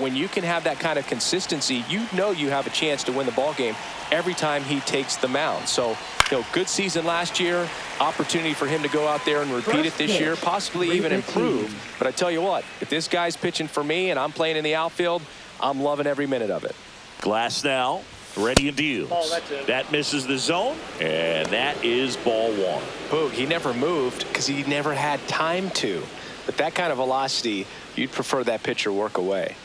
when you can have that kind of consistency, you know you have a chance to win the ball game every time he takes the mound. So, good season last year, opportunity for him to go out there and repeat it this year, possibly even improve. But I tell you what, if this guy's pitching for me and I'm playing in the outfield, I'm loving every minute of it. Glass now, ready and deals. That misses the zone, and that is ball one. Boog, he never moved because he never had time to. But that kind of velocity, you'd prefer that pitcher work away.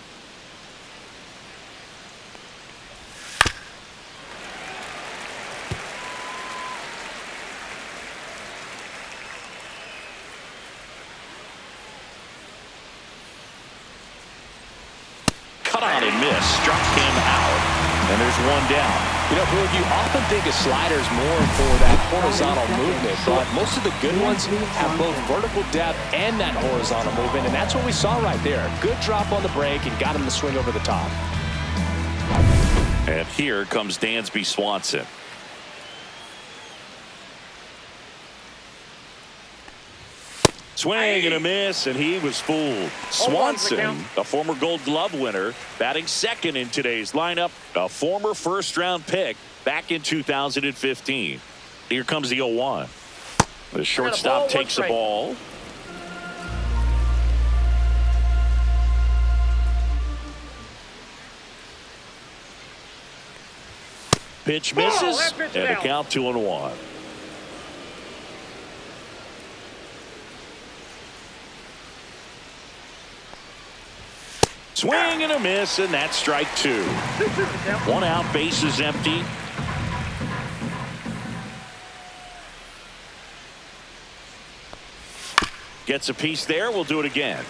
Cut on and miss. Struck him out. And there's one down. Boog, you often think of sliders more for that horizontal movement, but most of the good ones have both vertical depth and that horizontal movement, and that's what we saw right there. Good drop on the break and got him to swing over the top. And here comes Dansby Swanson. Swing and a miss, and he was fooled. Swanson, a former Gold Glove winner, batting second in today's lineup, a former first-round pick back in 2015. Here comes the 0-1. The shortstop takes the ball. Pitch misses, and a count 2-1. Swing and a miss, and that's strike two. One out, base is empty. Gets a piece there. We'll do it again.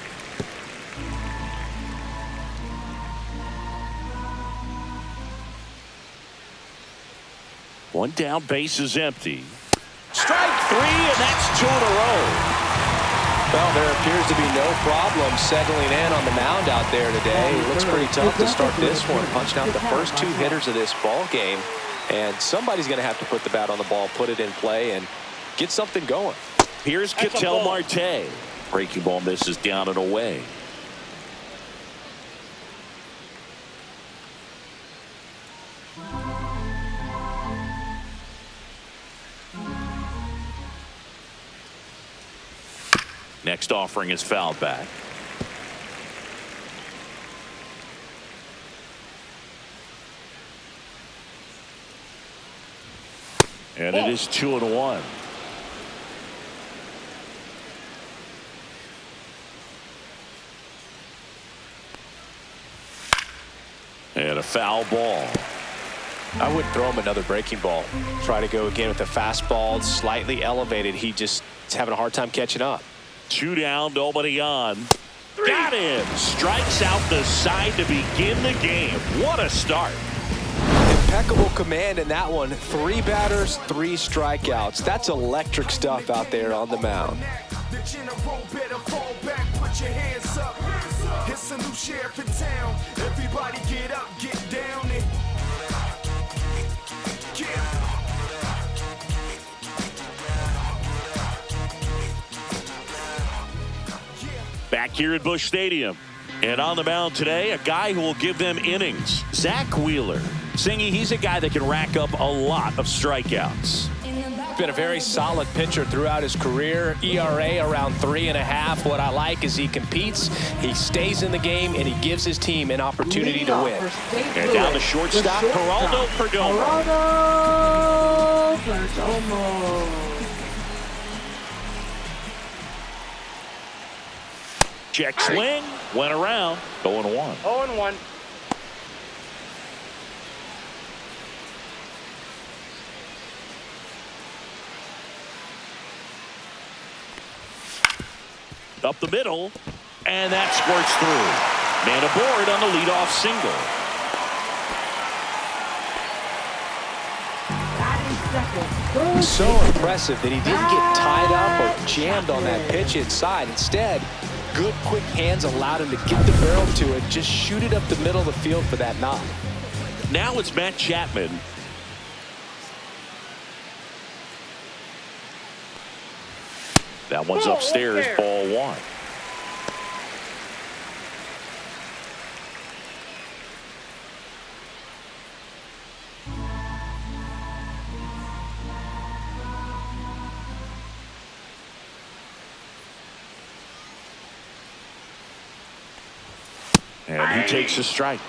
One down, base is empty. Strike three, and that's two in a row. Well, there appears to be no problem settling in on the mound out there today. It looks pretty tough to start this one. Punching out the first two hitters of this ball game. And somebody's going to have to put the bat on the ball, put it in play, and get something going. Here's Ketel Marte. Breaking ball misses down and away. Next offering is fouled back. And it is 2-1. And a foul ball. I would throw him another breaking ball. Try to go again with the fastball, slightly elevated. He just is having a hard time catching up. Two down, nobody on. Got him. Strikes out the side to begin the game. What a start. Impeccable command in that one. 3 batters, 3 strikeouts. That's electric stuff out there on the mound. It's a new sheriff in town. Everybody get up, get down and Back here at Busch Stadium. And on the mound today, a guy who will give them innings. Zach Wheeler. Singy, he's a guy that can rack up a lot of strikeouts. Been a very solid pitcher throughout his career. ERA around 3.5. What I like is he competes, he stays in the game, and he gives his team an opportunity to win. And down the shortstop, Geraldo Perdomo. Check swing, went around, 0-1. 0-1. Up the middle, and that squirts through. Man aboard on the leadoff single. So impressive that he didn't get tied up or jammed on that pitch inside. Instead, good quick hands allowed him to get the barrel to it, just shoot it up the middle of the field for that knock. Now it's Matt Chapman. That one's upstairs, ball one. And he takes a strike.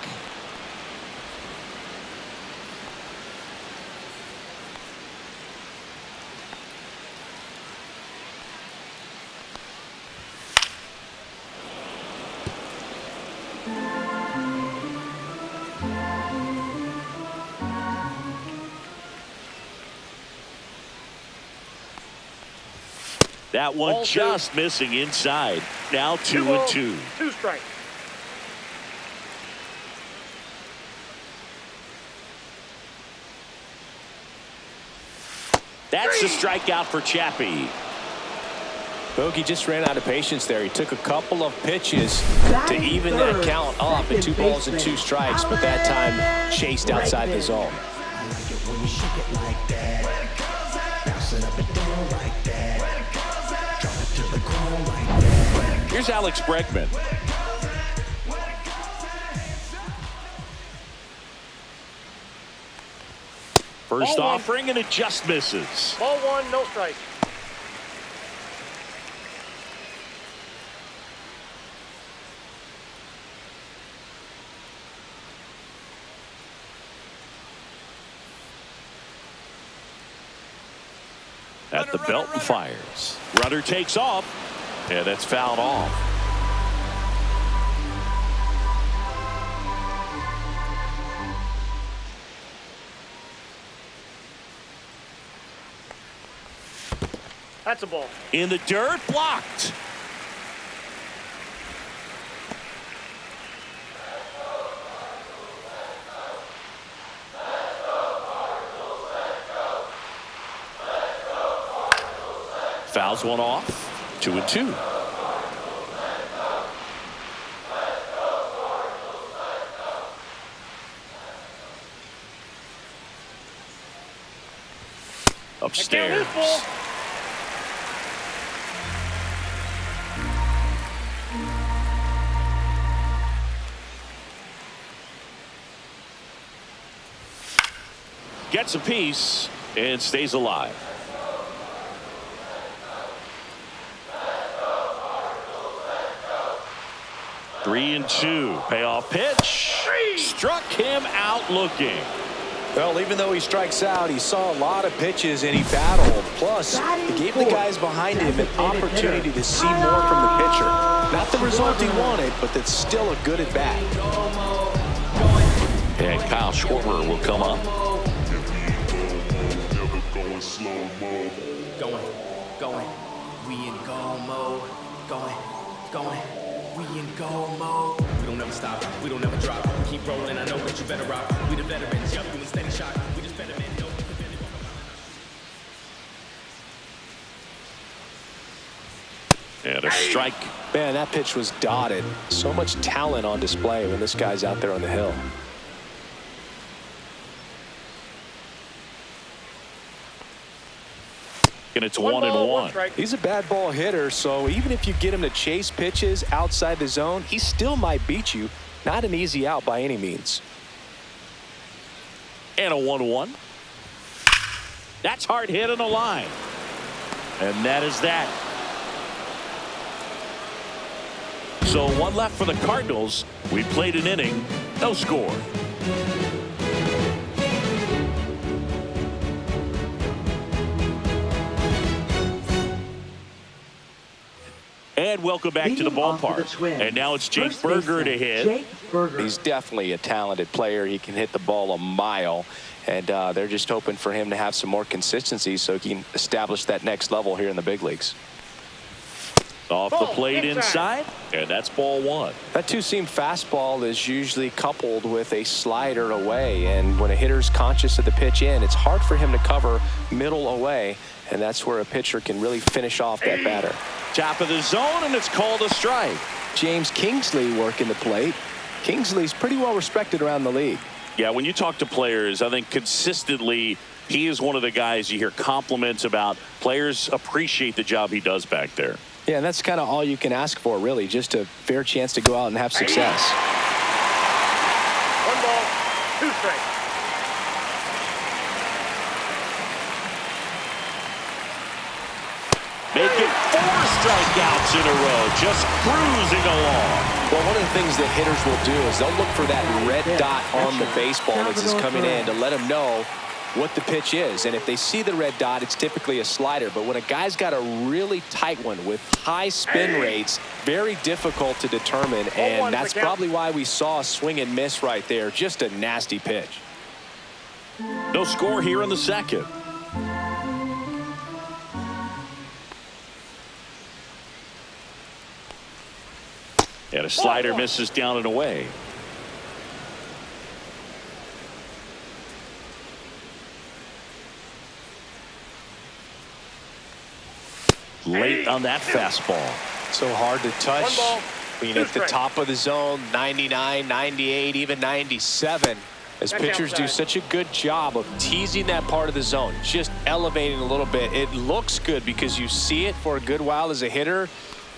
That one Ball just missing inside. Now 2-2. 2 strikes. That's the strikeout for Chappie. Bogey just ran out of patience there. He took a couple of pitches to even that count up at 2 balls and 2 strikes, but that time chased outside the zone. Here's Alex Bregman. First offering, and it just misses. Ball 1, no strike. At the belt and fires. Runner takes off, and that's fouled off. That's a ball. In the dirt, blocked. Fouls one off. 2-2. Upstairs. Gets a piece and stays alive. Three and 2. Payoff pitch. Struck him out looking. Well, even though he strikes out, he saw a lot of pitches and he battled. Plus, he gave the guys behind him an opportunity to see more from the pitcher. Not the result he wanted, but that's still a good at bat. And Kyle Schwarber will come up. Going. We in go mode. Going. We in go mode. We don't ever stop. We don't ever drop. Keep rolling. I know that you better rock. We the veterans. Yup, doing steady shot. We just better men. And a strike. Man, that pitch was dotted. So much talent on display when this guy's out there on the hill. And it's 1-1. He's a bad ball hitter, so even if you get him to chase pitches outside the zone, he still might beat you. Not an easy out by any means. And a 1-1. That's hard hit on the line. And that is that. So one left for the Cardinals. We played an inning, no score. And welcome back to the ballpark. And now it's Jake Burger to hit. He's definitely a talented player. He can hit the ball a mile. And they're just hoping for him to have some more consistency so he can establish that next level here in the big leagues. Off the plate inside. And that's ball 1. That two-seam fastball is usually coupled with a slider away. And when a hitter's conscious of the pitch in, it's hard for him to cover middle away. And that's where a pitcher can really finish off that batter. Top of the zone, and it's called a strike. James Kingsley working the plate. Kingsley's pretty well respected around the league. Yeah, when you talk to players, I think consistently he is one of the guys you hear compliments about. Players appreciate the job he does back there. Yeah, and that's kind of all you can ask for, really, just a fair chance to go out and have success. 1 ball, 2 strikes. Making 4 strikeouts in a row, just cruising along. Well, one of the things that hitters will do is they'll look for that red dot on the baseball as it's coming in to let them know what the pitch is. And if they see the red dot, it's typically a slider. But when a guy's got a really tight one with high spin rates, very difficult to determine. And that's probably why we saw a swing and miss right there. Just a nasty pitch. No score here in the second. And a slider misses down and away. Late on that fastball. So hard to touch. Being at the top of the zone, 99, 98, even 97. As pitchers do such a good job of teasing that part of the zone, just elevating a little bit. It looks good because you see it for a good while as a hitter.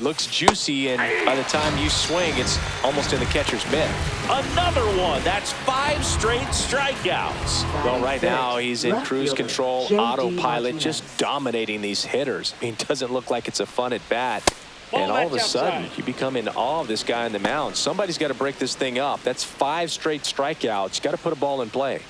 Looks juicy, and by the time you swing, it's almost in the catcher's mitt. Another one. That's 5 straight strikeouts. Well, right now he's in cruise control, autopilot, just dominating these hitters. I mean, it doesn't look like it's a fun at bat. And all of a sudden, you become in awe of this guy on the mound. Somebody's got to break this thing up. That's 5 straight strikeouts. Got to put a ball in play.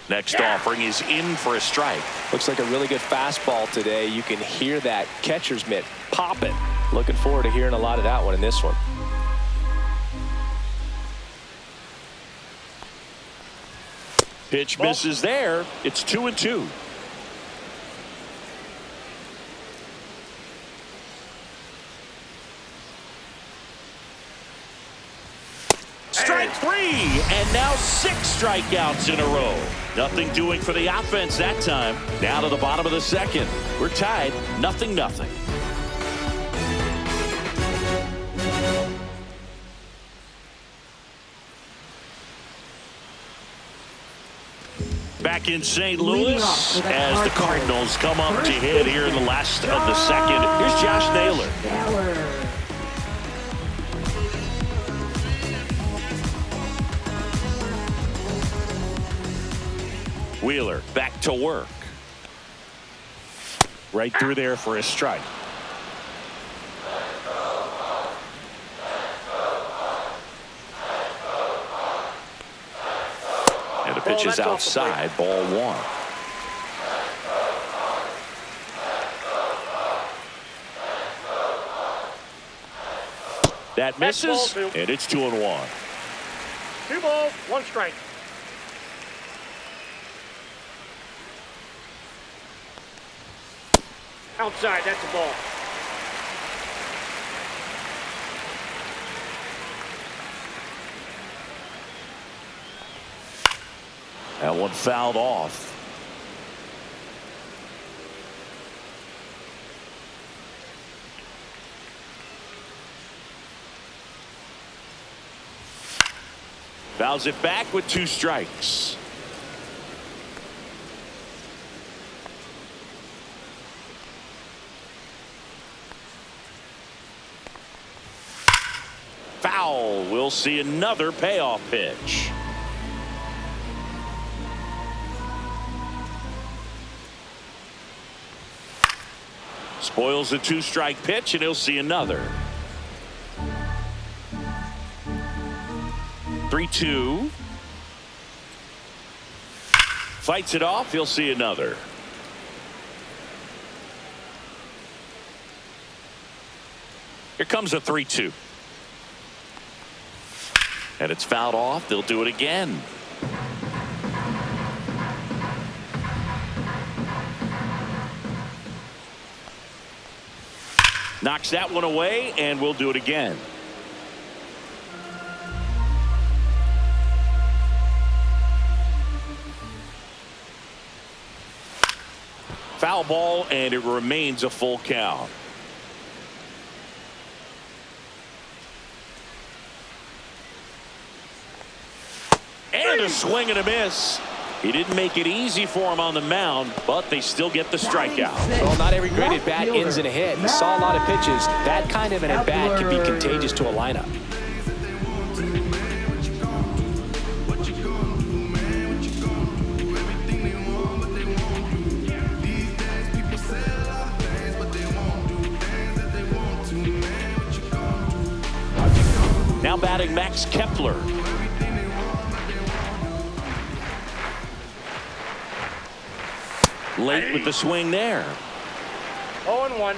Next offering is in for a strike. Looks like a really good fastball today. You can hear that catcher's mitt popping. Looking forward to hearing a lot of that one in this one. Pitch misses there. It's 2-2. Strike 3, and now 6 strikeouts in a row. Nothing doing for the offense that time. Down to the bottom of the second. We're tied, 0-0. Back in St. Louis as the Cardinals come up to hit here in the last of the second. Here's Josh Naylor. Wheeler back to work. Right through there for a strike. And the pitch is outside, ball 1. That misses, and it's 2-1. 2 balls, 1 strike. Outside, that's a ball. That one fouled off. Fouls it back with 2 strikes. Foul. We'll see another payoff pitch. Spoils a 2-strike pitch, and he'll see another. 3-2. Fights it off. He'll see another. Here comes a 3-2. And it's fouled off. They'll do it again. Knocks that one away, and we'll do it again. Foul ball, and it remains a full count. And a swing and a miss. He didn't make it easy for him on the mound, but they still get the strikeout. Well, not every great at-bat ends in a hit. He saw a lot of pitches. That kind of an at-bat can be contagious to a lineup. Now batting Max Kepler. Late with the swing there. 0-1.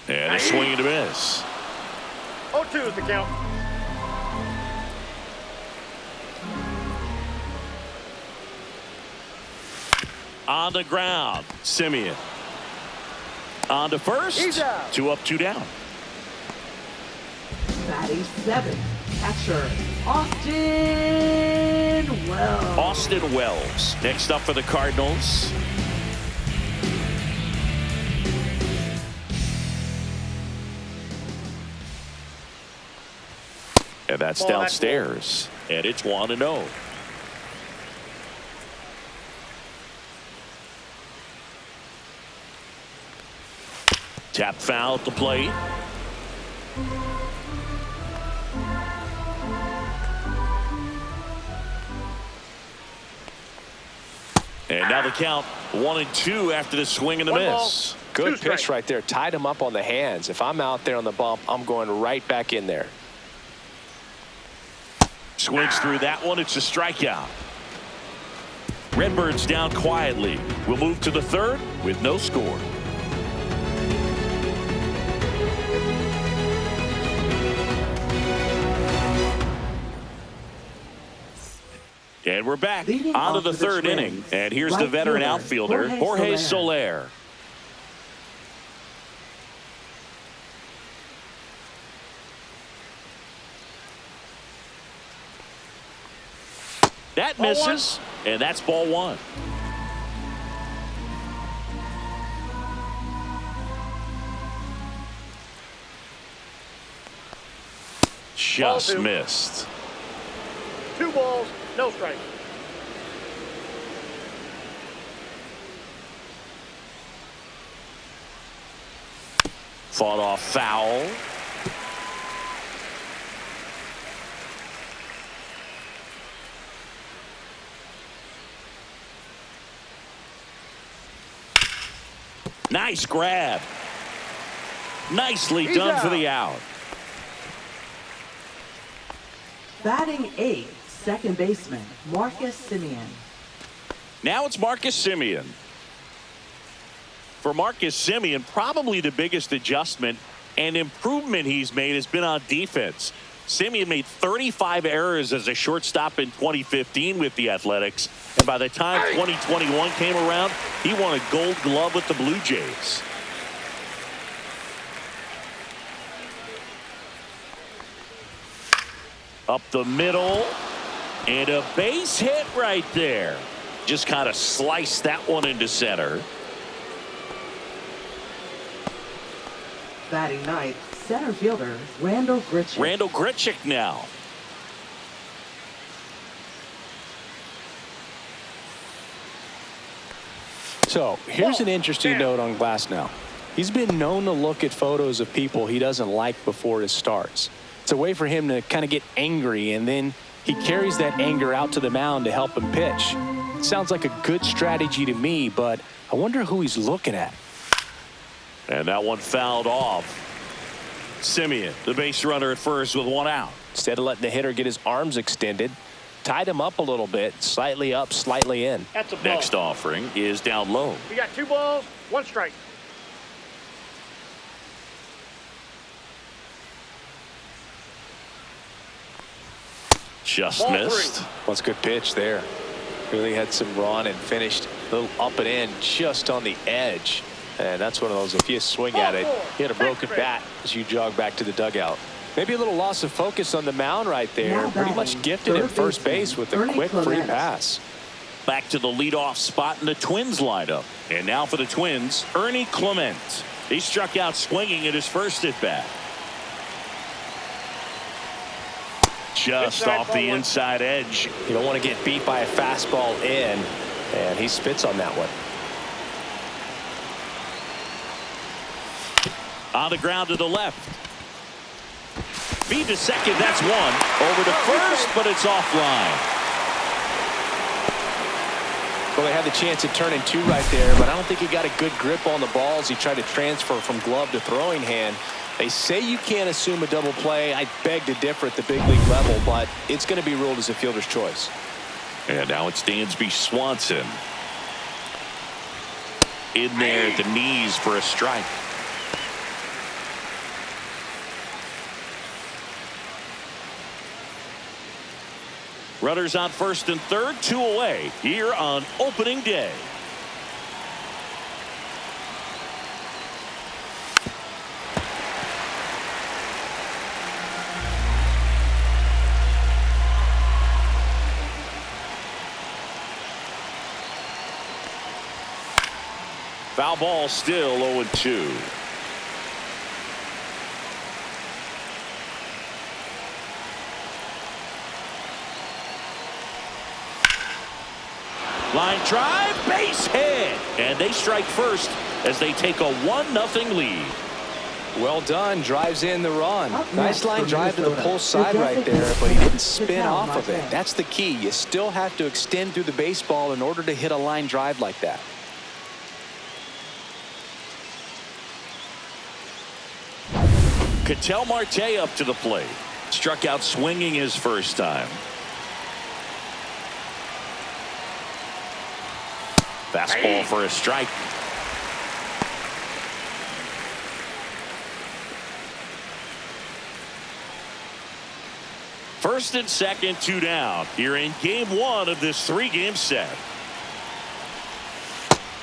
And a swing and a miss. 0-2 is the count. On the ground, Simeon. On to first. He's out. 2 up, 2 down. Batting 7th, catcher Austin Wells. Austin Wells next up for the Cardinals. And that's downstairs. And it's 1-0. Tap foul at the plate. And now the count 1-2 after the swing and the miss. Good pitch right there. Tied him up on the hands. If I'm out there on the bump, I'm going right back in there. Swings through that one. It's a strikeout. Redbirds down quietly. We'll move to the third with no score. And we're back on to the third inning. And here's the veteran outfielder, Jorge Soler. That misses, and that's ball 1. Just missed. 2 balls, no strike. Fought off foul. Nice grab. Nicely done for the out. Batting 8th, second baseman Marcus Semien. Now it's Marcus Semien. For Marcus Semien, probably the biggest adjustment and improvement he's made has been on defense. Semien made 35 errors as a shortstop in 2015 with the Athletics. And by the time 2021 came around, he won a Gold Glove with the Blue Jays. Up the middle. And a base hit right there. Just kind of sliced that one into center. Batting 9th, center fielder Randall Grichuk. Randall Grichuk now. So here's an interesting note on Glasnow. He's been known to look at photos of people he doesn't like before his starts. It's a way for him to kind of get angry, and then he carries that anger out to the mound to help him pitch. It sounds like a good strategy to me, but I wonder who he's looking at. And that one fouled off. Semien, the base runner at first with 1 out. Instead of letting the hitter get his arms extended, tied him up a little bit, slightly up, slightly in. That's a ball. Next offering is down low. We got 2 balls, 1 strike. Just Ball missed. 3. Well, it's a good pitch there. Really had some run and finished a little up and in just on the edge. And that's one of those, if you swing at it, you had a broken bat as you jog back to the dugout. Maybe a little loss of focus on the mound right there. Pretty much gifted at first base with a quick free pass. Back to the leadoff spot in the Twins lineup. And now for the Twins, Ernie Clement. He struck out swinging at his first at bat. Just off the inside edge. You don't want to get beat by a fastball in, and he spits on that one. On the ground to the left. Feed to second, that's one. Over to first, but it's offline. Well, they had the chance at turning two right there, but I don't think he got a good grip on the balls. He tried to transfer from glove to throwing hand. They say you can't assume a double play. I beg to differ at the big league level, but it's going to be ruled as a fielder's choice. And now it's Dansby Swanson. In there at the knees for a strike. Runners on first and third, 2 away here on opening day. Foul ball, still 0-2. Line drive, base hit, and they strike first as they take a 1-0 lead. Well done. Drives in the run. Nice line drive to the pull side right there, but he didn't spin off of it. That's the key. You still have to extend through the baseball in order to hit a line drive like that. Ketel Marte up to the plate. Struck out swinging his first time. Fastball for a strike. First and second, 2 down here in game 1 of this 3-game set.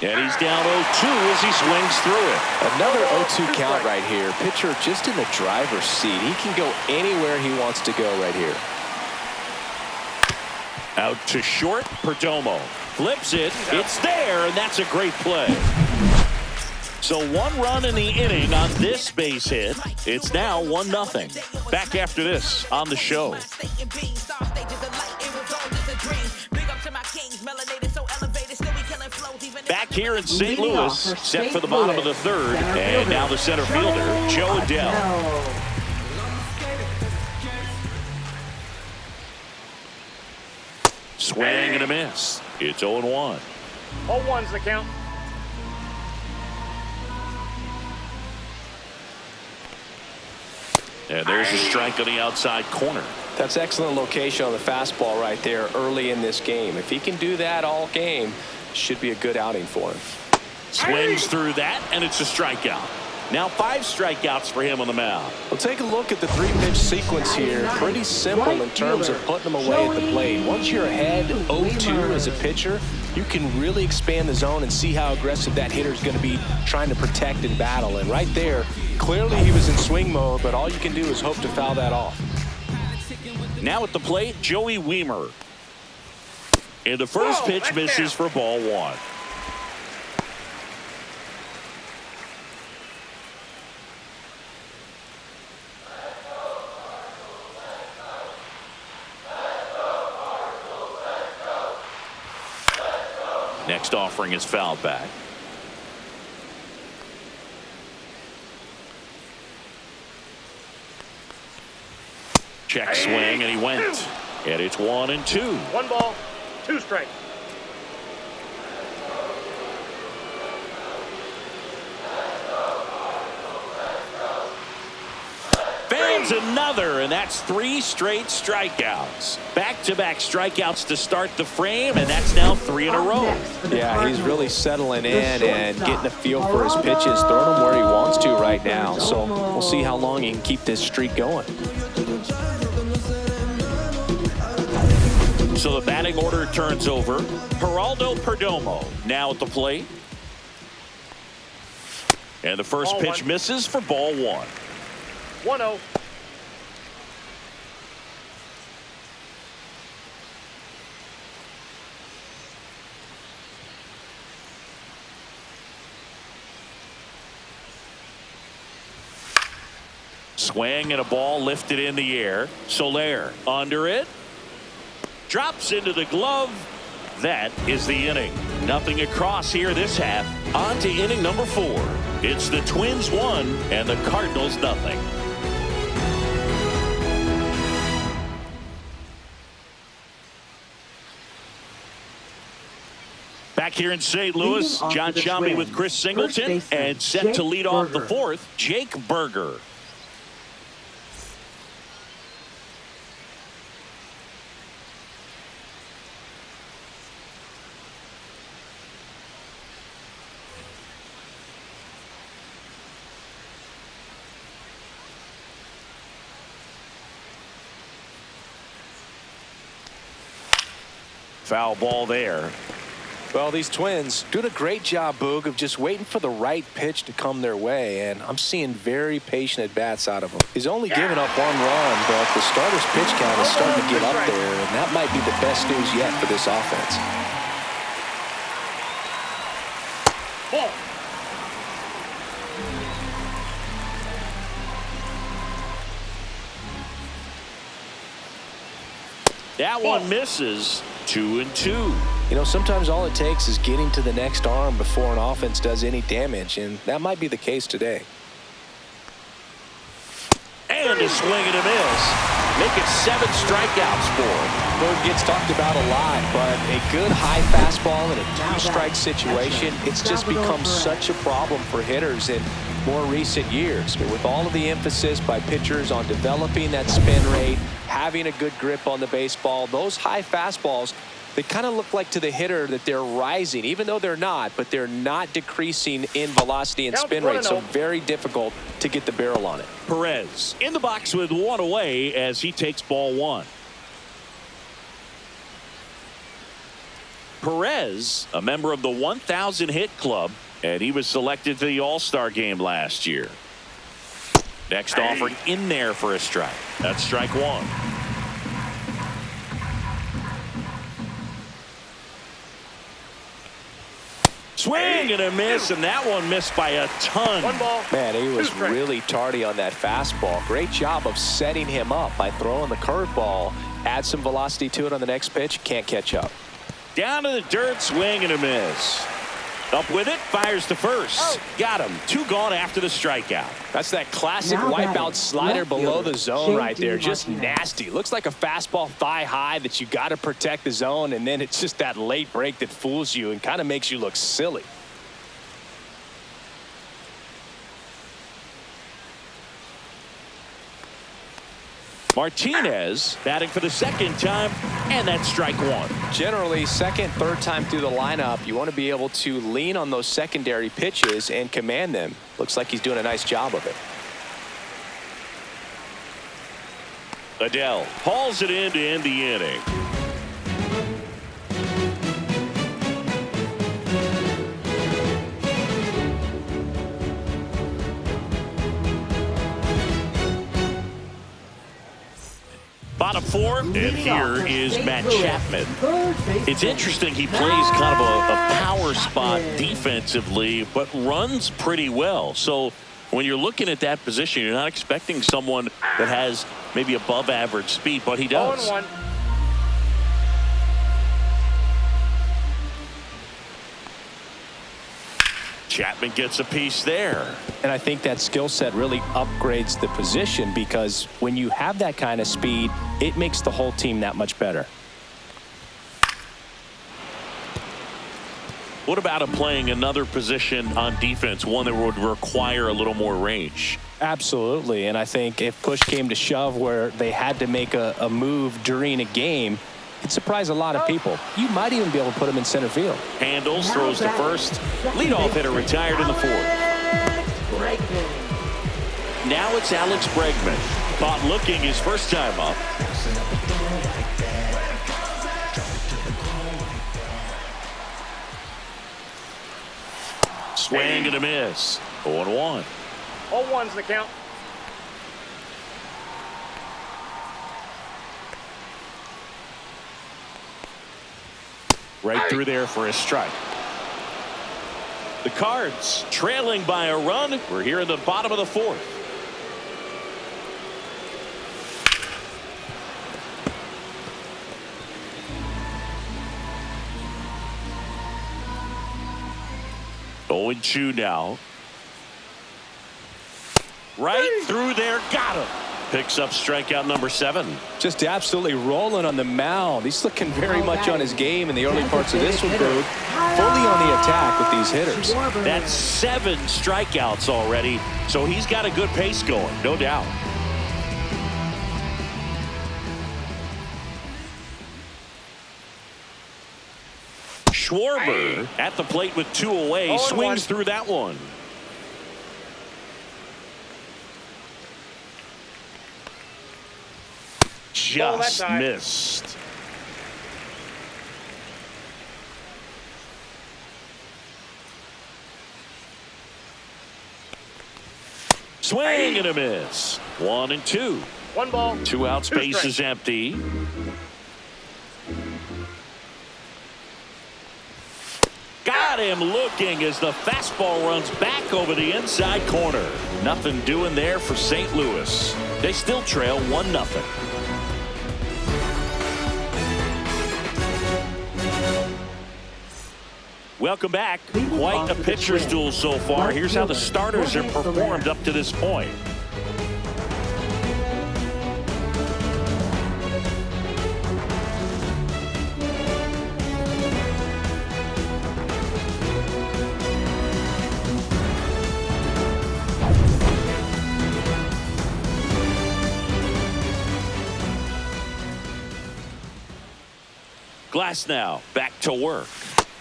And he's down 0-2 as he swings through it. Another 0-2 count right here. Pitcher just in the driver's seat. He can go anywhere he wants to go right here. Out to short, Perdomo. Flips it. It's there, and that's a great play. So 1 run in the inning on this base hit. It's now 1-0. Back after this on the show. Back here in St. Louis, set for the bottom of the third, and now the center fielder, Joe Adell. Swing and a miss. It's 0-1. 0-1's the count. And there's a strike on the outside corner. That's excellent location on the fastball right there early in this game. If he can do that all game, should be a good outing for him. Swings through that, and it's a strikeout. Now 5 strikeouts for him on the mound. Well, take a look at the 3-pitch sequence here. Pretty simple in terms of putting them away at the plate. Once you're ahead 0-2 as a pitcher, you can really expand the zone and see how aggressive that hitter is going to be trying to protect and battle. And right there, clearly he was in swing mode, but all you can do is hope to foul that off. Now at the plate, Joey Wiemer. And the first pitch misses for ball 1. Next offering is fouled back. Check swing, and he went. And it's 1-2. 1 ball, 2 strikes. Fans another, and that's 3 straight strikeouts. Back-to-back strikeouts to start the frame, and that's now 3 in a row. Yeah, he's really settling in and getting a feel for his pitches, throwing them where he wants to right now. So we'll see how long he can keep this streak going. So the batting order turns over. Geraldo Perdomo now at the plate. And the first Ball pitch 1. misses for ball 1. 1-0. swing and a ball lifted in the air. Soler under it. Drops into the glove. That is the inning. Nothing across here this half. On to inning number 4. It's the Twins 1 and the Cardinals nothing. Back here in St. Louis, John Sciambi with Chris Singleton, and set to lead off the 4th, Jake Berger. Foul ball there. Well, these Twins doing a great job, Boog, of just waiting for the right pitch to come their way, and I'm seeing very patient at-bats out of him. He's only given up 1 run, but the starter's pitch count is starting to get up there, and that might be the best news yet for this offense. Ball. That one misses. 2-2. You know, sometimes all it takes is getting to the next arm before an offense does any damage, and that might be the case today. And a swing and a miss. Make it 7 strikeouts for him. Bird gets talked about a lot, but a good high fastball in a 2-strike situation, it's just become such a problem for hitters in more recent years. But with all of the emphasis by pitchers on developing that spin rate, having a good grip on the baseball, those high fastballs, they kind of look like to the hitter that they're rising, even though they're not, but they're not decreasing in velocity and spin rate, so very difficult to get the barrel on it. Perez in the box with 1 away as he takes ball 1. Perez, a member of the 1,000 hit club, and he was selected to the All-Star game last year. Next offering in there for a strike. That's strike 1. Swing and a miss, and that one missed by a ton. 1 ball. Man, he was really tardy on that fastball. Great job of setting him up by throwing the curveball. Add some velocity to it on the next pitch. Can't catch up. Down to the dirt, swing and a miss. Up with it, fires to first. Got him. 2 gone after the strikeout. That's that classic wipeout slider below the zone right there. Just nasty. Looks like a fastball thigh high that you got to protect the zone, and then it's just that late break that fools you and kind of makes you look silly. Martinez batting for the 2nd time, and that's strike 1. Generally, 2nd, 3rd time through the lineup, you want to be able to lean on those secondary pitches and command them. Looks like he's doing a nice job of it. Adele hauls it in to end the inning. Bottom 4, and here is Matt Chapman. It's interesting, he plays kind of a power spot defensively, but runs pretty well. So when you're looking at that position, you're not expecting someone that has maybe above average speed, but he does. 0-1. Chapman gets a piece there. And I think that skill set really upgrades the position, because when you have that kind of speed, it makes the whole team that much better. What about him playing another position on defense, one that would require a little more range? Absolutely. And I think if push came to shove where they had to make a move during a game, it'd surprise a lot of people. You might even be able to put him in center field. Handles, throws to first. Leadoff hitter retired in the 4th. Now it's Alex Bregman. Caught looking his first time up. Swing and a miss. 0-1. 0-1's the count. Right through there for a strike. The Cards trailing by a run. We're here in the bottom of the 4th. 0-2 now. Right through there. Got him. Picks up strikeout number 7. Just absolutely rolling on the mound. He's looking very much on his game in the early parts of this one, Boog. Fully on the attack with these hitters. That's 7 strikeouts already, so he's got a good pace going, no doubt. Schwarber at the plate with 2 away, swings through that one. Just missed. Swing and a miss. 1-2. 1 ball. 2 outs, base is empty. Got him looking as the fastball runs back over the inside corner. Nothing doing there for St. Louis. They still trail 1-0. Welcome back. Quite a pitcher's duel so far. Here's how the starters have performed up to this point. Glass now back to work.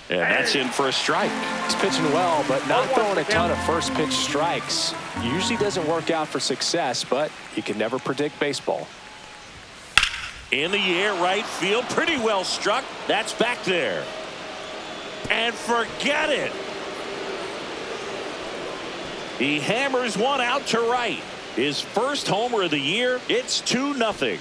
And that's in for a strike. He's pitching well, but not throwing a ton of first pitch strikes. Usually doesn't work out for success, but you can never predict baseball. In the air, right field, pretty well struck. That's back there. And forget it. He hammers one out to right. His first homer of the year. It's 2-0.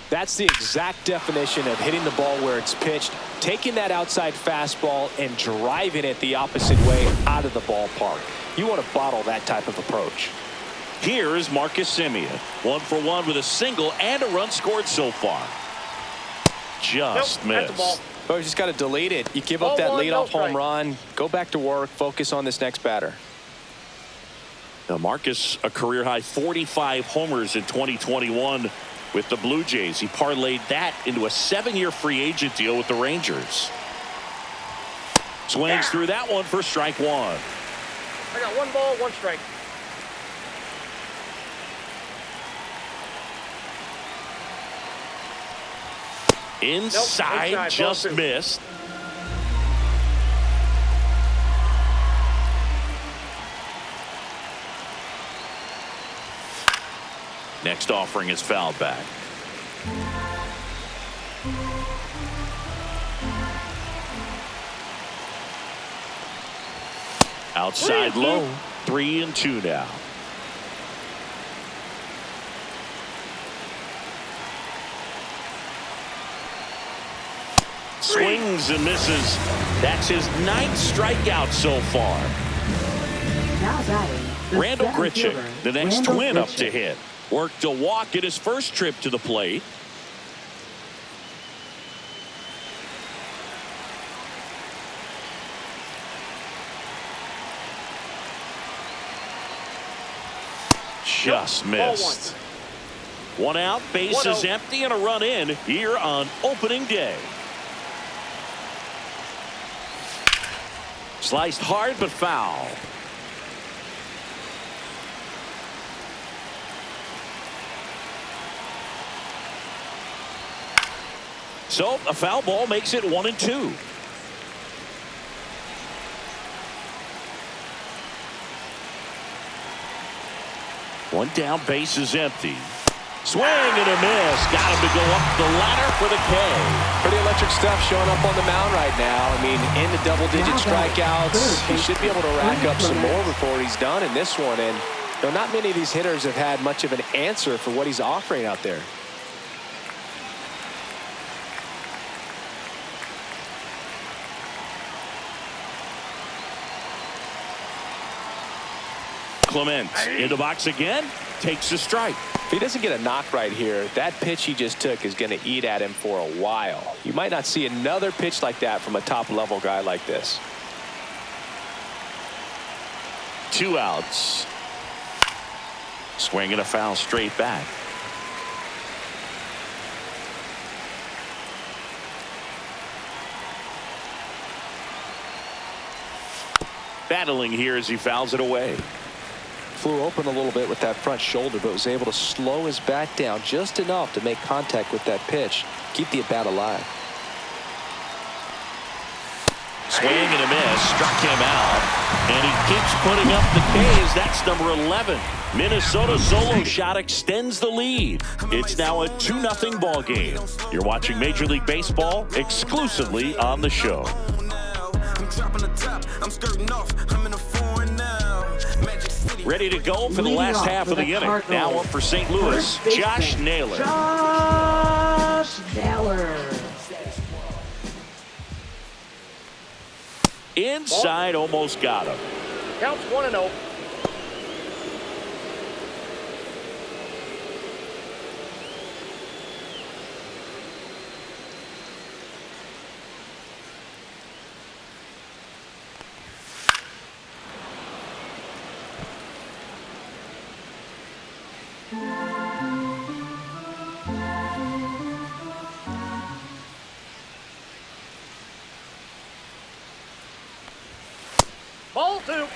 That's the exact definition of hitting the ball where it's pitched, taking that outside fastball and driving it the opposite way out of the ballpark. You want to bottle that type of approach. Here is Marcus Semien. 1 for 1 with a single and a run scored so far. Just missed. Oh, you just got to delete it. You give up that leadoff home run, go back to work, focus on this next batter. Now Marcus, a career high 45 homers in 2021 with the Blue Jays. He parlayed that into a 7-year free agent deal with the Rangers. Swings through that one for strike 1. I got 1 ball, 1 strike. Inside, just missed. Next offering is fouled back. Outside low. 3-2 now. Swings and misses. That's his 9th strikeout so far. Now batting, Randall Grichuk, the next twin up to hit. Worked a walk at his first trip to the plate. Just missed. 1 out, bases empty, and a run in here on opening day. Sliced hard but foul. So a foul ball makes it 1-2. One down, base is empty. Swing and a miss. Got him to go up the ladder for the K. Pretty electric stuff showing up on the mound right now. I mean, into double-digit strikeouts. He should be able to rack up some more before he's done in this one. And not many of these hitters have had much of an answer for what he's offering out there. Clement in the box again. Takes a strike. If he doesn't get a knock right here, that pitch he just took is going to eat at him for a while. You might not see another pitch like that from a top-level guy like this. 2 outs. Swing and a foul straight back. Battling here as he fouls it away. Flew open a little bit with that front shoulder, but was able to slow his bat down just enough to make contact with that pitch. Keep the at-bat alive. Swing and a miss. Struck him out. And he keeps putting up the K's. That's number 11. Minnesota solo shot extends the lead. It's now a 2-0 ball game. You're watching Major League Baseball exclusively on the show. Ready to go for the last half of the inning. Now up for St. Louis, Josh Naylor. Josh Naylor. Inside, almost got him. Counts 1-0. Ball 2. Worm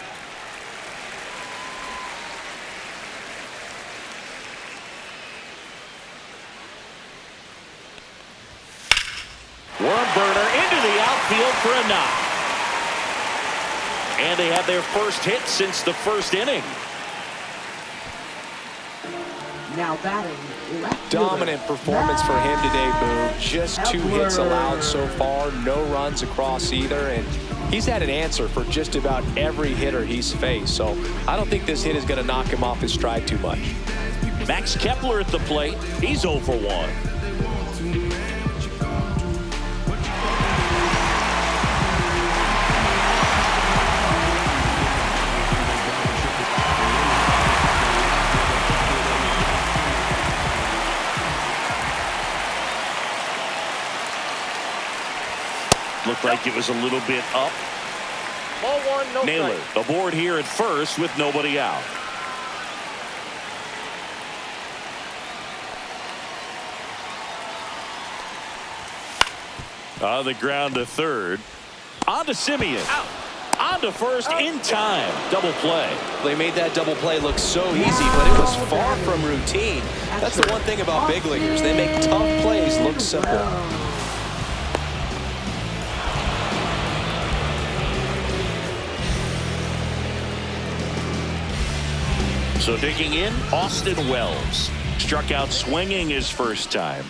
burner into the outfield for a knock. And they have their first hit since the first inning. Now batting left. Dominant performance for him today, Boone. Just 2 hits allowed so far. No runs across either. And he's had an answer for just about every hitter he's faced. So I don't think this hit is going to knock him off his stride too much. Max Kepler at the plate. He's 0 for 1. Looked like it was a little bit up. Ball 1, no Naylor strike. aboard here at first with nobody out. On the ground to third. On to Simeon. Out. On to first in time. Double play. They made that double play look so easy, but it was far from routine. That's the one thing about big leaguers. They make tough plays look simple. So digging in, Austin Wells. Struck out swinging his first time.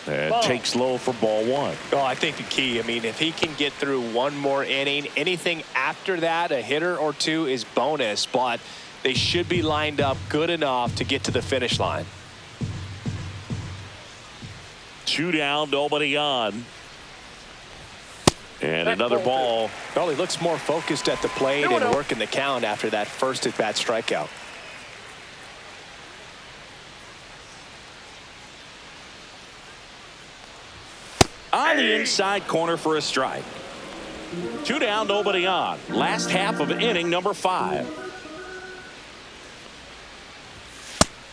And takes low for ball 1. Oh, I think the key, I mean, if he can get through one more inning, anything after that, a hitter or 2 is bonus, but they should be lined up good enough to get to the finish line. 2 down, nobody on. And another ball. Well, he looks more focused at the plate and working the count after that first at-bat strikeout. On the inside corner for a strike. 2 down, nobody on. Last half of inning number 5.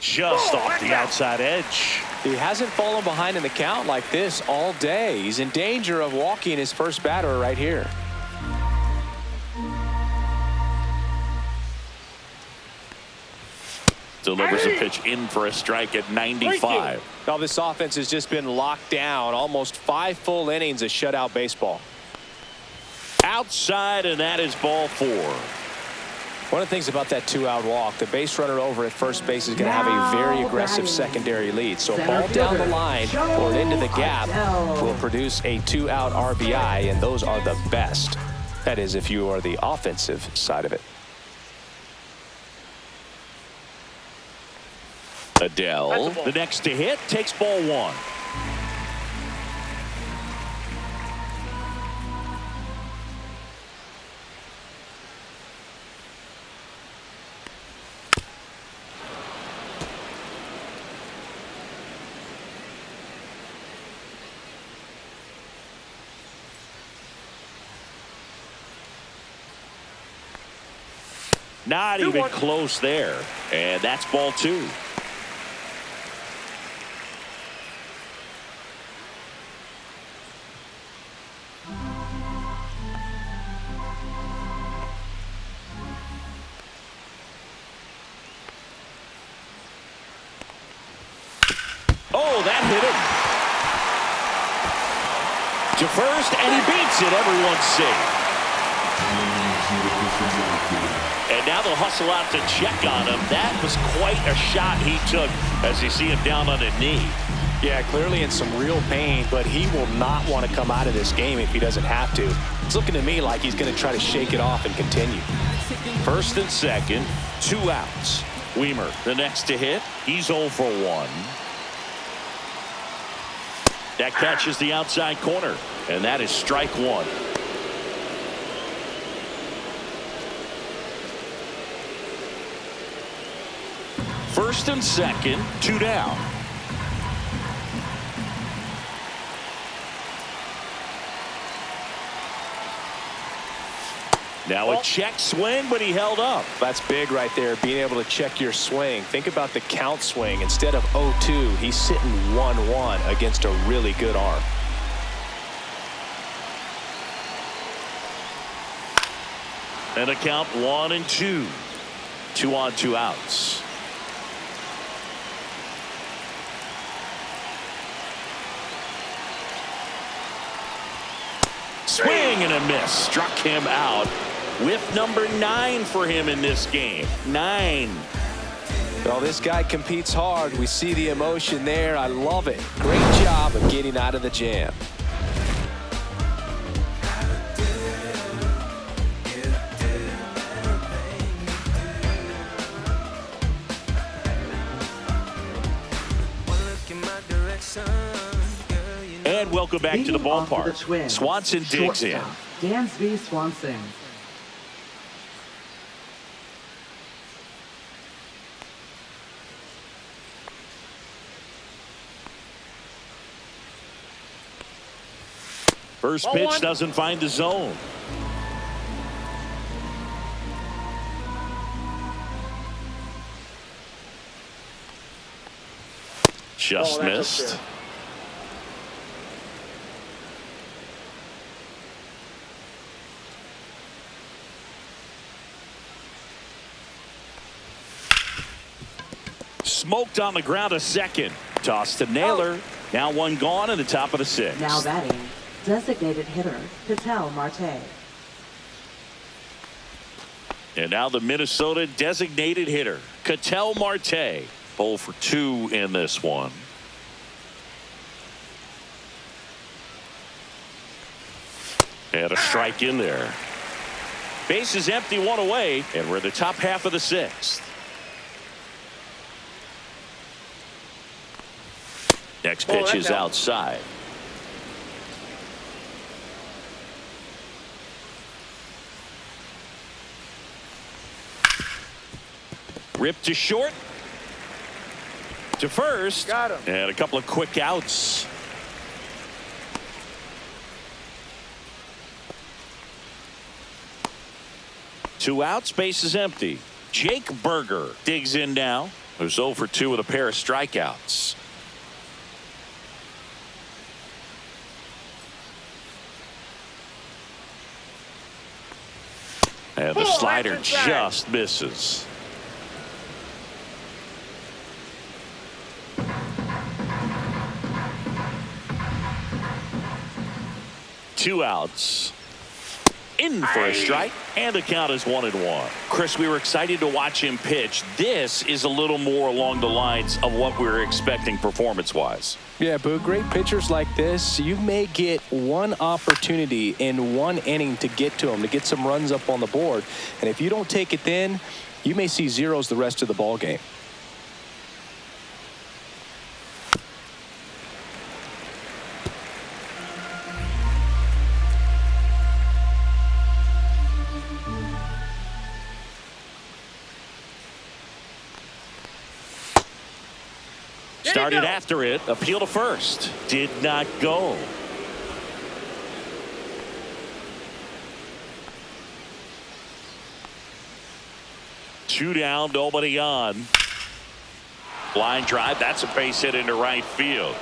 Just off the outside edge. He hasn't fallen behind in the count like this all day. He's in danger of walking his first batter right here. Delivers a pitch in for a strike at 95. Now this offense has just been locked down. Almost 5 full innings of shutout baseball. Outside, and that is ball 4. One of the things about that 2-out walk, the base runner over at first base is going to have a very aggressive secondary lead. So a ball down the line or into the gap will produce a 2-out RBI, and those are the best. That is, if you are the offensive side of it. Adele, the next to hit, takes ball 1. Not even close there. And that's ball 2. Oh, that hit him. To first, and he beats it. Everyone's safe. And now they'll hustle out to check on him. That was quite a shot he took as you see him down on a knee. Yeah, clearly in some real pain, but he will not want to come out of this game if he doesn't have to. It's looking to me like he's going to try to shake it off and continue. First and second, 2 outs. Weimer, the next to hit. He's 0 for 1. That catches the outside corner, and that is strike 1. First and second, 2 down. Now a check swing, but he held up. That's big right there, being able to check your swing. Think about the count swing. Instead of 0-2, he's sitting 1-1 against a really good arm. And a count 1-2. 2 on, 2 outs. Swing and a miss. Struck him out. With number 9 for him in this game. 9. Well, this guy competes hard. We see the emotion there. I love it. Great job of getting out of the jam. And welcome back to the ballpark. Swanson digs in. Dansby Swanson. First pitch doesn't find the zone. Just missed. Smoked on the ground, a second. Toss to Naylor. Now 1 gone in the top of the 6th. Now batting, designated hitter, Ketel Marte. And now the Minnesota designated hitter, Ketel Marte. 0 for 2 in this one. And a strike in there. Base is empty, 1 away, and we're in the top half of the 6th. Next pitch is outside. Ripped to short. To first. Got him. And a couple of quick outs. Two outs, base is empty. Jake Berger digs in now. Who's 0 for 2 with a pair of strikeouts. And the slider just misses. Two outs. In for a strike, and the count is 1-1. Chris, we were excited to watch him pitch. This is a little more along the lines of what we were expecting performance-wise. Yeah, Boo, great pitchers like this, you may get one opportunity in one inning to get to them, to get some runs up on the board. And if you don't take it then, you may see zeros the rest of the ball game. Started after it. Appeal to first. Did not go. 2 down, nobody on. Line drive. That's a base hit into right field.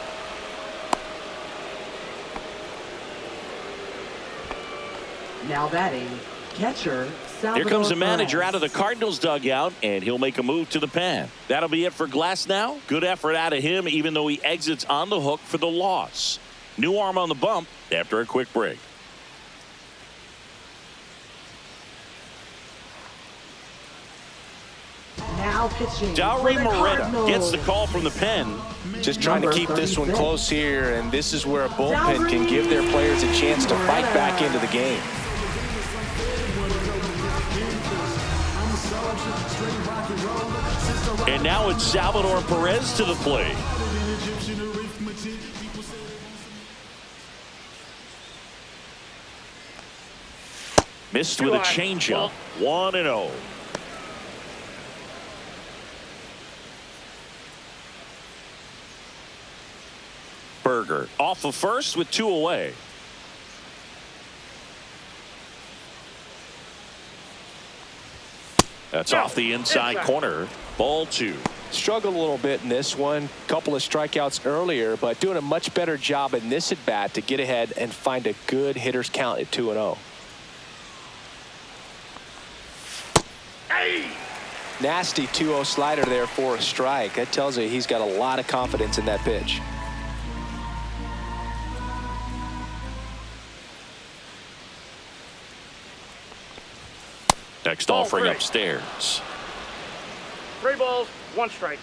Now batting, catcher Salvador Here comes the manager Perez. out of the Cardinals dugout, and he'll make a move to the pen. That'll be it for Glass now. Good effort out of him, even though he exits on the hook for the loss. New arm on the bump after a quick break. Now pitching. Dauri for the Moreta Cardinals. gets the call from the pen. Just trying to Number keep this one 36. close here, and this is where a bullpen can give their players a chance to fight back into the game. And now it's Salvador Perez to the plate. Missed with a changeup. 1-0. Berger off of first with 2 away. That's off the inside corner. Ball 2. Struggled a little bit in this one. Couple of strikeouts earlier, but doing a much better job in this at bat to get ahead and find a good hitter's count at 2-0. Nasty 2-0 slider there for a strike. That tells you he's got a lot of confidence in that pitch. Next offering upstairs. 3 balls, 1 strike.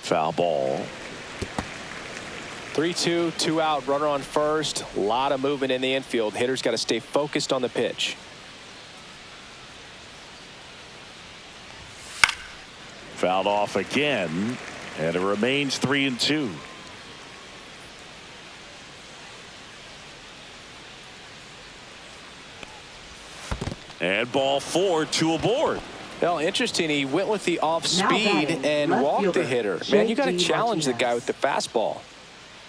Foul ball. 3-2, 2 out, runner on first. A lot of movement in the infield. Hitter's got to stay focused on the pitch. Fouled off again, and it remains 3-2. And ball 4, 2 aboard. Well, interesting. He went with the off Now speed batting, and left walked the fielder, hitter. Man, you got to J.D. challenge the guy Martinez. with the fastball.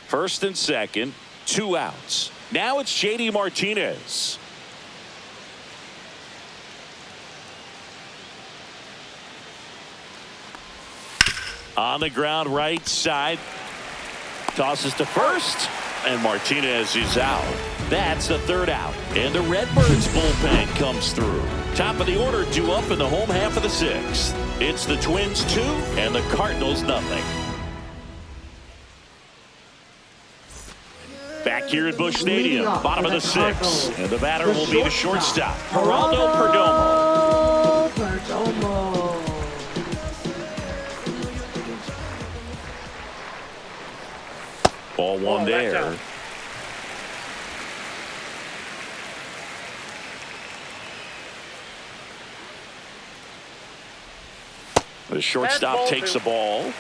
First and second, 2 outs. Now it's J.D. Martinez. On the ground right side. Tosses to first. And Martinez is out. That's the 3rd out. And the Redbirds bullpen comes through. Top of the order due up in the home half of the 6th. It's the Twins 2 and the Cardinals nothing. Back here at Busch Stadium, bottom of the 6th. And the batter will be the shortstop, Geraldo Perdomo. Perdomo. Ball 1 there. The shortstop takes the ball.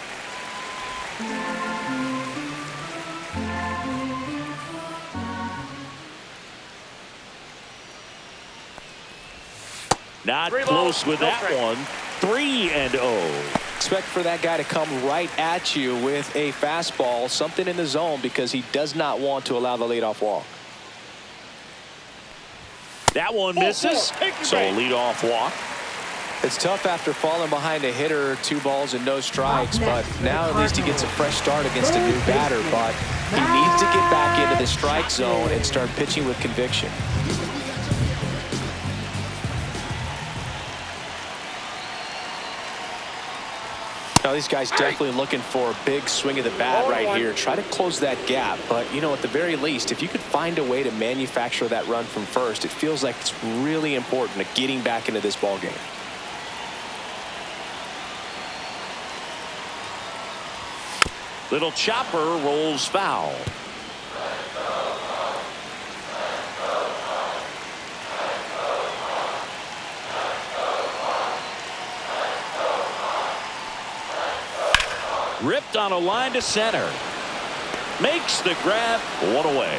Not close with that one. 3-0. Expect for that guy to come right at you with a fastball, something in the zone, because he does not want to allow the leadoff walk. That one misses. So a leadoff walk. It's tough after falling behind a hitter, 2 balls and no strikes, but now at least he gets a fresh start against a new batter. But he needs to get back into the strike zone and start pitching with conviction. Now these guys definitely looking for a big swing of the bat right here. Try to close that gap, but you know, at the very least, if you could find a way to manufacture that run from first, it feels like it's really important to getting back into this ball game. Little chopper rolls foul. Ripped on a line to center. Makes the grab. 1 away.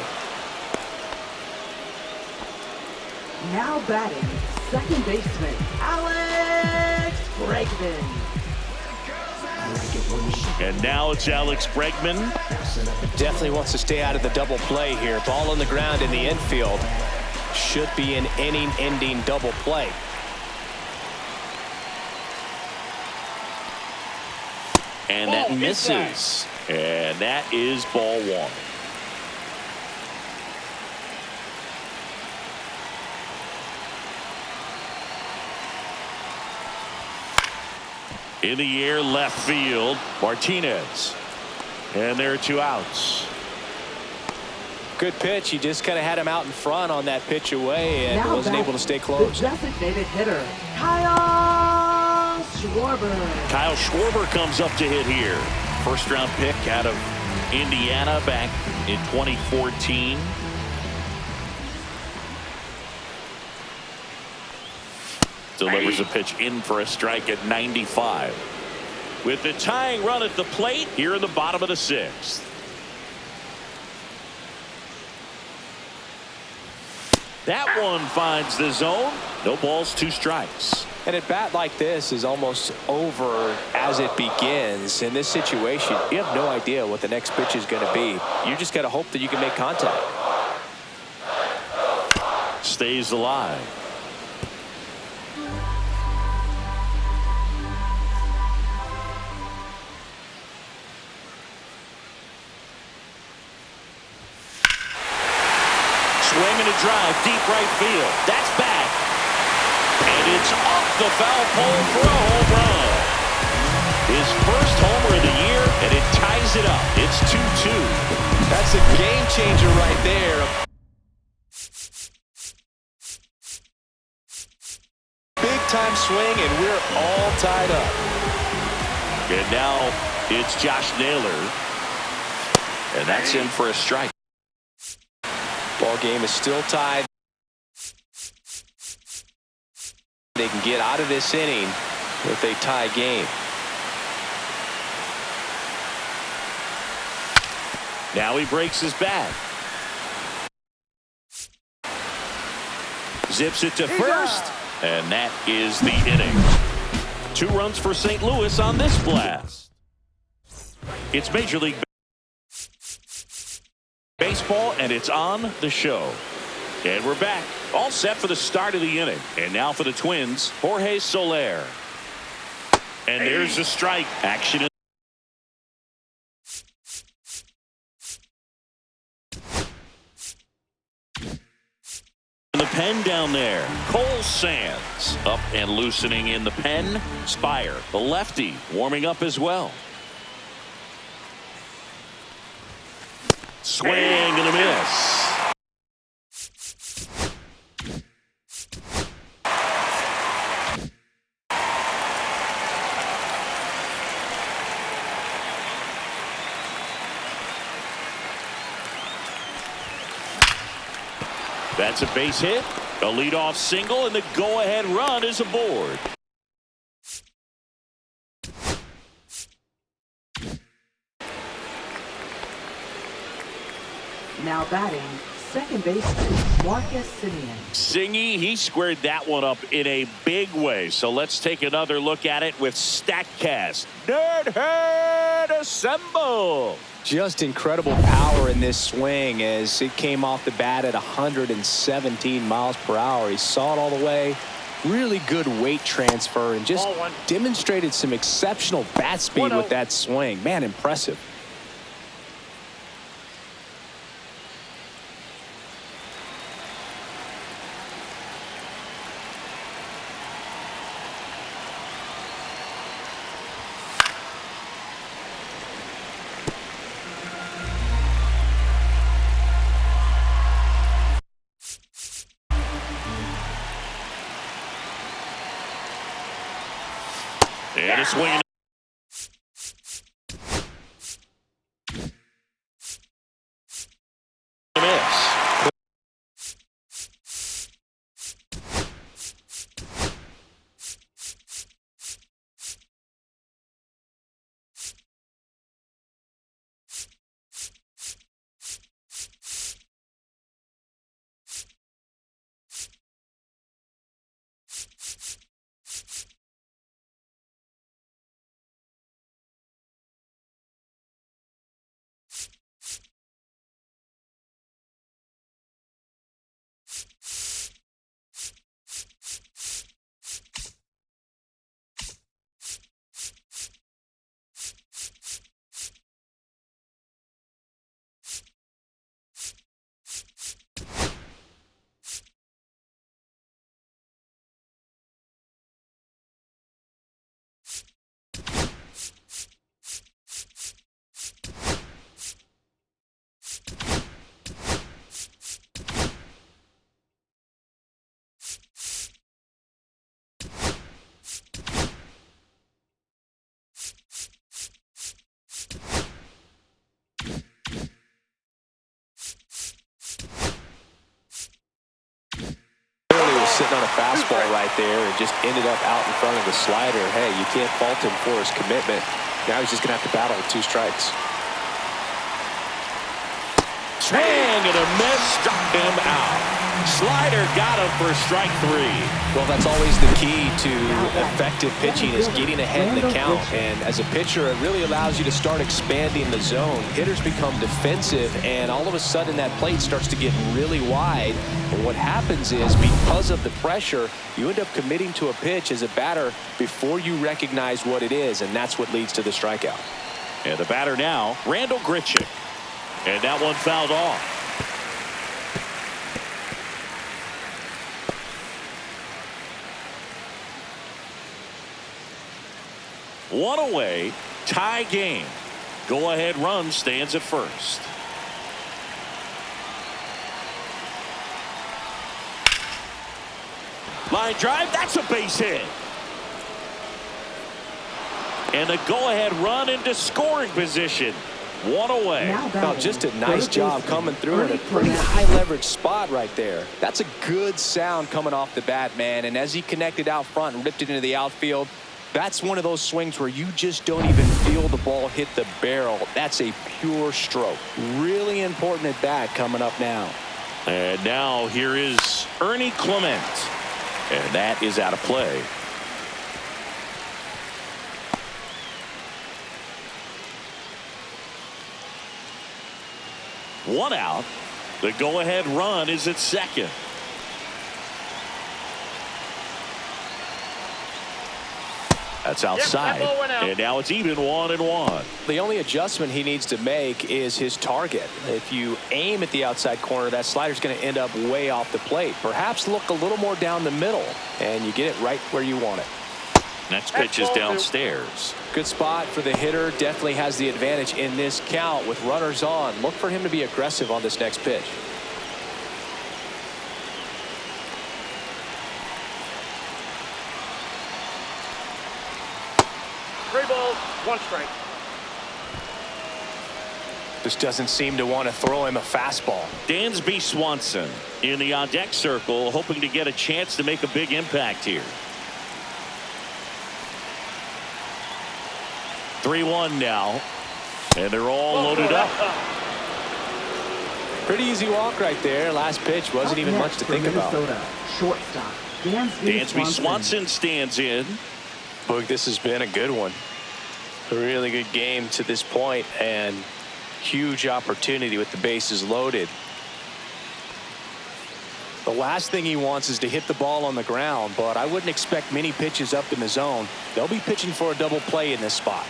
Now batting, second baseman Alex Bregman. And now it's Alex Bregman. Definitely wants to stay out of the double play here. Ball on the ground in the infield. Should be an inning-ending double play. And that misses. And that is ball one. In the air, left field, Martinez. And there are 2 outs. Good pitch. He just kind of had him out in front on that pitch away and Now wasn't able to stay close. The designated hitter, Kyle Schwarber. Kyle Schwarber comes up to hit here. First-round pick out of Indiana back in 2014. Delivers a pitch in for a strike at 95. With the tying run at the plate here in the bottom of the 6th. That one finds the zone. No balls, 2 strikes. And a bat like this is almost over as it begins. In this situation, you have no idea what the next pitch is going to be. You just got to hope that you can make contact. Stays alive. Swing and a drive, deep right field. That's back. And it's off the foul pole for a home run. His first homer of the year, and it ties it up. It's 2-2. That's a game changer right there. Big time swing, and we're all tied up. And now it's Josh Naylor. And that's in for a strike. Ball game is still tied. They can get out of this inning with a tie game. Now he breaks his bat. Zips it to first. And that is the inning. 2 runs for St. Louis on this blast. It's Major League Baseball, and it's on the show. And we're back. All set for the start of the inning. And now for the Twins, Jorge Soler. And there's a strike. Action in the pen down there. Cole Sands up and loosening in the pen. Spire, the lefty, warming up as well. Swing and a miss. That's a base hit, a leadoff single, and the go-ahead run is aboard. Now batting, second baseman, Marcus Semien. Singy, he squared that one up in a big way. So let's take another look at it with StatCast. Nerd Herd assemble. Just incredible power in this swing as it came off the bat at 117 miles per hour. He saw it all the way. Really good weight transfer and just demonstrated some exceptional bat speed with that swing. Man, impressive. And a swing. sitting on a fastball right there and just ended up out in front of the slider. Hey, you can't fault him for his commitment. Now he's just going to have to battle with 2 strikes. Swing and a miss, struck him out. Slider got him for strike 3. Well, that's always the key to effective pitching, is getting ahead in the count. And as a pitcher, it really allows you to start expanding the zone. Hitters become defensive, and all of a sudden that plate starts to get really wide. And what happens is, because of the pressure, you end up committing to a pitch as a batter before you recognize what it is, and that's what leads to the strikeout. And the batter now, Randall Grichuk. And that one fouled off. One away, tie game. Go-ahead run stands at first. Line drive, that's a base hit. And a go-ahead run into scoring position. One away. Now just a nice job coming through in a pretty high leverage spot right there. That's a good sound coming off the bat, man. And as he connected out front and ripped it into the outfield, that's one of those swings where you just don't even feel the ball hit the barrel. That's a pure stroke. Really important at bat coming up now. And now here is Ernie Clement. And that is out of play. One out. The go-ahead run is at second. That's outside. Yep, that ball went out. And now it's even 1-1. The only adjustment he needs to make is his target. If you aim at the outside corner, that slider's going to end up way off the plate. Perhaps look a little more down the middle, and you get it right where you want it. Next pitch is downstairs. Good spot for the hitter. Definitely has the advantage in this count with runners on. Look for him to be aggressive on this next pitch. Three balls, 1 strike. Just doesn't seem to want to throw him a fastball. Dansby Swanson in the on-deck circle, hoping to get a chance to make a big impact here. 3-1 now, and they're all loaded up. Pretty easy walk right there. Last pitch wasn't even much to think about. Shortstop Dansby Swanson stands in. Boog, this has been a good one. A really good game to this point, and huge opportunity with the bases loaded. The last thing he wants is to hit the ball on the ground, but I wouldn't expect many pitches up in the zone. They'll be pitching for a double play in this spot.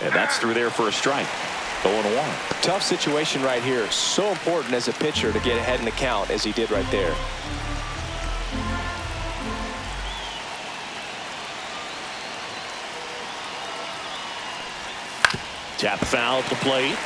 And that's through there for a strike. 0-1. Tough situation right here. So important as a pitcher to get ahead in the count as he did right there. Tap foul at the plate.